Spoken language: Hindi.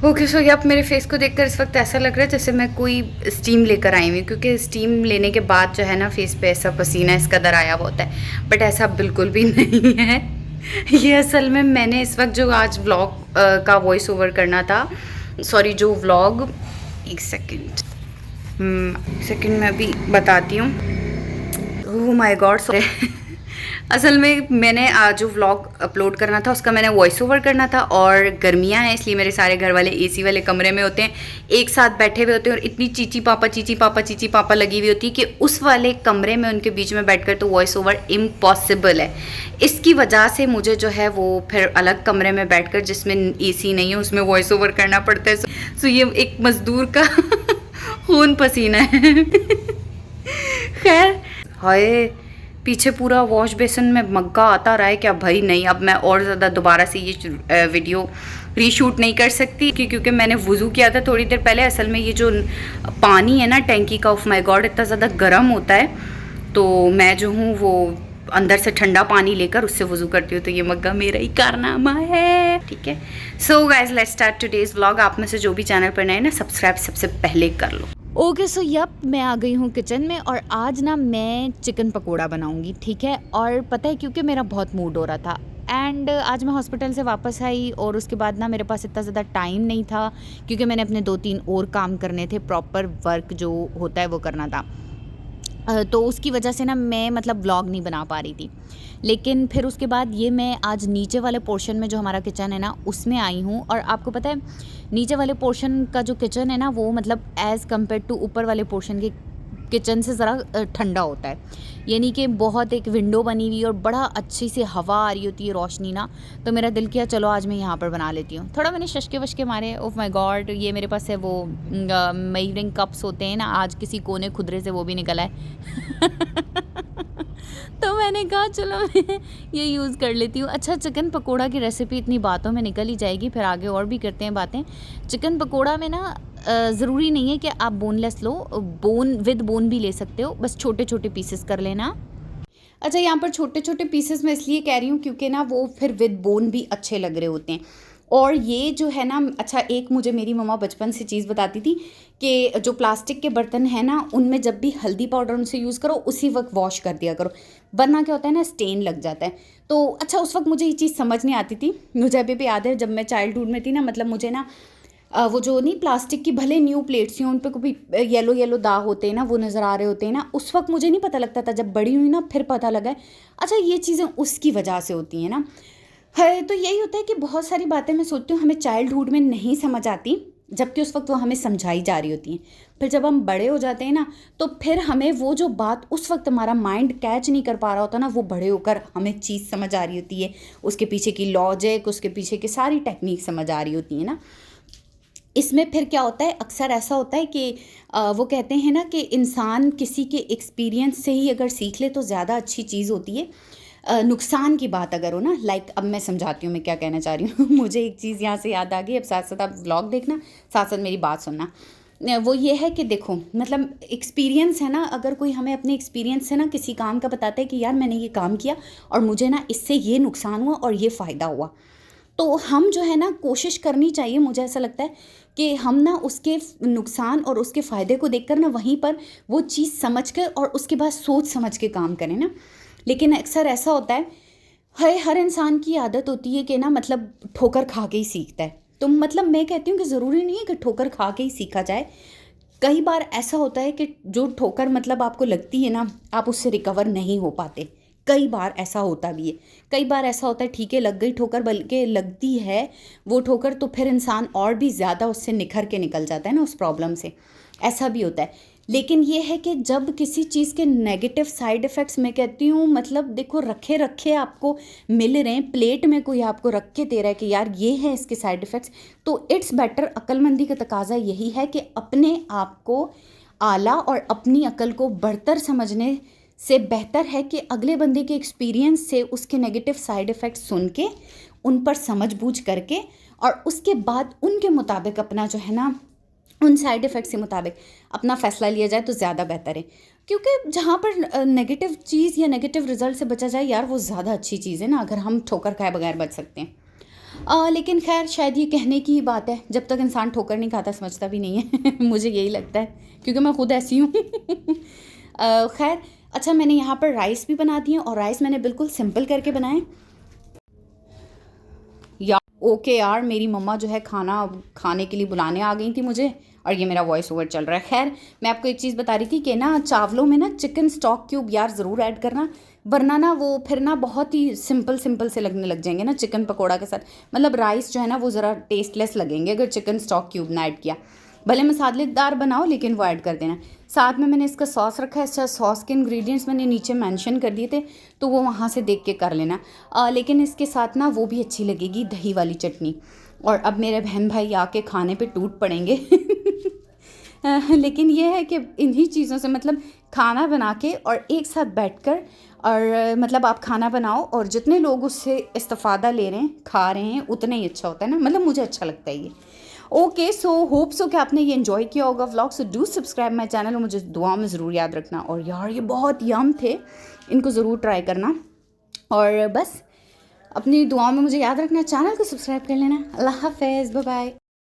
ओके सो ये आप मेरे फेस को देखकर इस वक्त ऐसा लग रहा है जैसे मैं कोई स्टीम लेकर आई हुई, क्योंकि स्टीम लेने के बाद जो है ना फेस पे ऐसा पसीना इस कदर आया हुआ होता है, बट ऐसा बिल्कुल भी नहीं है। ये असल में मैंने इस वक्त जो आज व्लॉग का वॉइस ओवर करना था, सॉरी जो व्लॉग, एक सेकेंड मैं अभी बताती हूँ। Oh my God sorry. असल में मैंने आज जो व्लॉग अपलोड करना था उसका मैंने वॉइस ओवर करना था, और गर्मियाँ हैं इसलिए मेरे सारे घर वाले एसी वाले कमरे में होते हैं, एक साथ बैठे हुए होते हैं, और इतनी चीची पापा लगी हुई होती है कि उस वाले कमरे में उनके बीच में बैठकर तो वॉइस ओवर इम्पॉसिबल है। इसकी वजह से मुझे जो है वो फिर अलग कमरे में बैठकर जिसमें एसी नहीं है उसमें वॉइस ओवर करना पड़ता है। सो ये एक मजदूर का खून पसीना है। खैर, हाय पीछे पूरा वॉश बेसिन में मग्गा आता रहा है क्या भाई? नहीं, अब मैं और ज़्यादा दोबारा से ये वीडियो रीशूट नहीं कर सकती क्योंकि मैंने वज़ू किया था थोड़ी देर पहले। असल में ये जो पानी है ना टैंकी का, ऑफ माय गॉड इतना ज़्यादा गर्म होता है, तो मैं जो हूँ वो अंदर से ठंडा पानी लेकर उससे वज़ू करती हूँ, तो ये मग्गा मेरा ही कारनामा है। ठीक है, so guys let's start today's vlog. आप में से जो भी चैनल पर नए ना सब्सक्राइब सबसे पहले कर लो। ओके सो यप, मैं आ गई हूँ किचन में और आज ना मैं चिकन पकोड़ा बनाऊँगी। ठीक है, और पता है क्योंकि मेरा बहुत मूड हो रहा था एंड आज मैं हॉस्पिटल से वापस आई और उसके बाद ना मेरे पास इतना ज़्यादा टाइम नहीं था क्योंकि मैंने अपने 2-3 और काम करने थे, प्रॉपर वर्क जो होता है वो करना था। तो उसकी वजह से ना मैं मतलब व्लॉग नहीं बना पा रही थी। लेकिन फिर उसके बाद ये मैं आज नीचे वाले पोर्शन में जो हमारा किचन है ना उसमें आई हूँ, और आपको पता है नीचे वाले पोर्शन का जो किचन है ना वो मतलब एज़ कम्पेयर टू ऊपर वाले पोर्शन के किचन से ज़रा ठंडा होता है, यानी कि बहुत एक विंडो बनी हुई और बड़ा अच्छी सी हवा आ रही होती है, रोशनी ना। तो मेरा दिल किया चलो आज मैं यहाँ पर बना लेती हूँ। थोड़ा मैंने शशके वशके मारे, ओह माय गॉड ये मेरे पास है वो मेजरिंग कप्स होते हैं ना, आज किसी कोने खुदरे से वो भी निकला है। तो मैंने कहा चलो मैं ये यूज़ कर लेती हूँ। अच्छा, चिकन पकोड़ा की रेसिपी इतनी बातों में निकल ही जाएगी, फिर आगे और भी करते हैं बातें। चिकन पकोड़ा में ना ज़रूरी नहीं है कि आप boneless low, bone with bone भी ले सकते हो, बस छोटे छोटे पीसेस कर लेना। अच्छा, यहाँ पर छोटे छोटे पीसेस मैं इसलिए कह रही हूँ क्योंकि ना वो फिर विद बोन भी अच्छे लग रहे होते हैं। और ये जो है ना, अच्छा एक मुझे मेरी मम्मा बचपन से चीज़ बताती थी कि जो प्लास्टिक के बर्तन हैं ना उनमें जब भी हल्दी पाउडर उनसे यूज़ करो उसी वक्त वॉश कर दिया करो, वरना क्या होता है ना स्टेन लग जाता है। तो अच्छा उस वक्त मुझे ये चीज़ समझ नहीं आती थी। मुझे अभी भी याद है जब मैं चाइल्डहुड में थी ना, मतलब मुझे ना वो जो नहीं प्लास्टिक की भले न्यू प्लेट्स हैं उन पे कभी येलो येलो दाग होते हैं ना, वो नज़र आ रहे होते हैं ना, उस वक्त मुझे नहीं पता लगता था। जब बड़ी हुई ना फिर पता लगा है अच्छा ये चीज़ें उसकी वजह से होती हैं ना। है तो यही होता है कि बहुत सारी बातें मैं सोचती हूँ हमें चाइल्डहुड में नहीं समझ आती, जबकि उस वक्त वो हमें समझाई जा रही होती हैं। फिर जब हम बड़े हो जाते हैं ना तो फिर हमें वो जो बात उस वक्त हमारा माइंड कैच नहीं कर पा रहा होता ना, वो बड़े होकर हमें चीज़ समझ आ रही होती है, उसके पीछे की लॉजिक, उसके पीछे की सारी टेक्निक समझ आ रही होती है ना। इसमें फिर क्या होता है, अक्सर ऐसा होता है कि वो कहते हैं ना कि इंसान किसी के एक्सपीरियंस से ही अगर सीख ले तो ज़्यादा अच्छी चीज़ होती है। नुकसान की बात अगर हो ना, लाइक अब मैं समझाती हूँ मैं क्या कहना चाह रही हूँ। मुझे एक चीज़ यहाँ से याद आ गई, अब साथ साथ आप व्लॉग देखना, साथ साथ मेरी बात सुनना। वो ये है कि देखो मतलब एक्सपीरियंस है ना, अगर कोई हमें अपने एक्सपीरियंस से ना किसी काम का बताता है कि यार मैंने ये काम किया और मुझे ना इससे ये नुकसान हुआ और ये फ़ायदा हुआ, तो हम जो है ना कोशिश करनी चाहिए, मुझे ऐसा लगता है कि हम ना उसके नुकसान और उसके फ़ायदे को देखकर ना वहीं पर वो चीज़ समझ कर और उसके बाद सोच समझ के काम करें ना। लेकिन अक्सर ऐसा होता है हर इंसान की आदत होती है कि ना मतलब ठोकर खा के ही सीखता है। तो मतलब मैं कहती हूँ कि ज़रूरी नहीं है कि ठोकर खा के ही सीखा जाए। कई बार ऐसा होता है कि जो ठोकर मतलब आपको लगती है ना, आप उससे रिकवर नहीं हो पाते। कई बार ऐसा होता भी है, कई बार ऐसा होता है ठीक है लग गई ठोकर, बल्कि लगती है वो ठोकर तो फिर इंसान और भी ज़्यादा उससे निखर के निकल जाता है ना उस प्रॉब्लम से, ऐसा भी होता है। लेकिन ये है कि जब किसी चीज़ के नेगेटिव साइड इफ़ेक्ट्स, मैं कहती हूँ मतलब देखो रखे रखे आपको मिल रहे हैं, प्लेट में कोई आपको रख के दे रहा है कि यार ये है इसके साइड इफ़ेक्ट्स, तो इट्स बेटर, अक्लमंदी का तकाजा यही है कि अपने आप को आला और अपनी अकल को बढ़तर समझने से बेहतर है कि अगले बंदे के एक्सपीरियंस से उसके नेगेटिव साइड इफ़ेक्ट्स सुन के उन पर समझ बूझ करके और उसके बाद उनके मुताबिक अपना जो है ना, उन साइड इफ़ेक्ट्स के मुताबिक अपना फ़ैसला लिया जाए तो ज़्यादा बेहतर है। क्योंकि जहाँ पर नेगेटिव चीज़ या नेगेटिव रिज़ल्ट से बचा जाए यार, वो ज़्यादा अच्छी चीज़ है ना, अगर हम ठोकर खाए बगैर बच सकते हैं। लेकिन खैर शायद ये कहने की ही बात है, जब तक इंसान ठोकर नहीं खाता समझता भी नहीं है मुझे यही लगता है, क्योंकि मैं खुद ऐसी हूँ खैर अच्छा, मैंने यहाँ पर राइस भी बना दिए और राइस मैंने बिल्कुल सिंपल करके बनाए। ओके यार, मेरी मम्मा जो है खाना खाने के लिए बुलाने आ गई थी मुझे, और ये मेरा वॉइस ओवर चल रहा है। खैर मैं आपको एक चीज़ बता रही थी कि ना चावलों में ना चिकन स्टॉक क्यूब यार ज़रूर ऐड करना, वरना ना वो फिर ना बहुत ही सिंपल सिंपल से लगने लग जाएंगे ना चिकन पकोड़ा के साथ। मतलब राइस जो है ना वो ज़रा टेस्टलेस लगेंगे अगर चिकन स्टॉक क्यूब ना ऐड किया। भले मसालेदार बनाओ लेकिन वो ऐड कर देना। साथ में मैंने इसका सॉस रखा है, अच्छा सॉस के इंग्रेडिएंट्स मैंने नीचे मेंशन कर दिए थे, तो वो वहाँ से देख के कर लेना। लेकिन इसके साथ ना वो भी अच्छी लगेगी दही वाली चटनी। और अब मेरे बहन भाई आके खाने पे टूट पड़ेंगे लेकिन ये है कि इन्हीं चीज़ों से मतलब खाना बना के और एक साथ बैठकर और मतलब आप खाना बनाओ और जितने लोग उससे इस्तेफ़ादा ले रहे हैं खा रहे हैं उतना ही अच्छा होता है ना, मतलब मुझे अच्छा लगता है ये। ओके सो होप सो कि आपने ये एंजॉय किया होगा vlog. So do subscribe my channel और मुझे दुआ में ज़रूर याद रखना। और यार ये बहुत यम थे, इनको ज़रूर ट्राई करना। और बस अपनी दुआओं में मुझे याद रखना, चैनल को सब्सक्राइब कर लेना। अल्लाह हाफ़िज़, बाय बाय।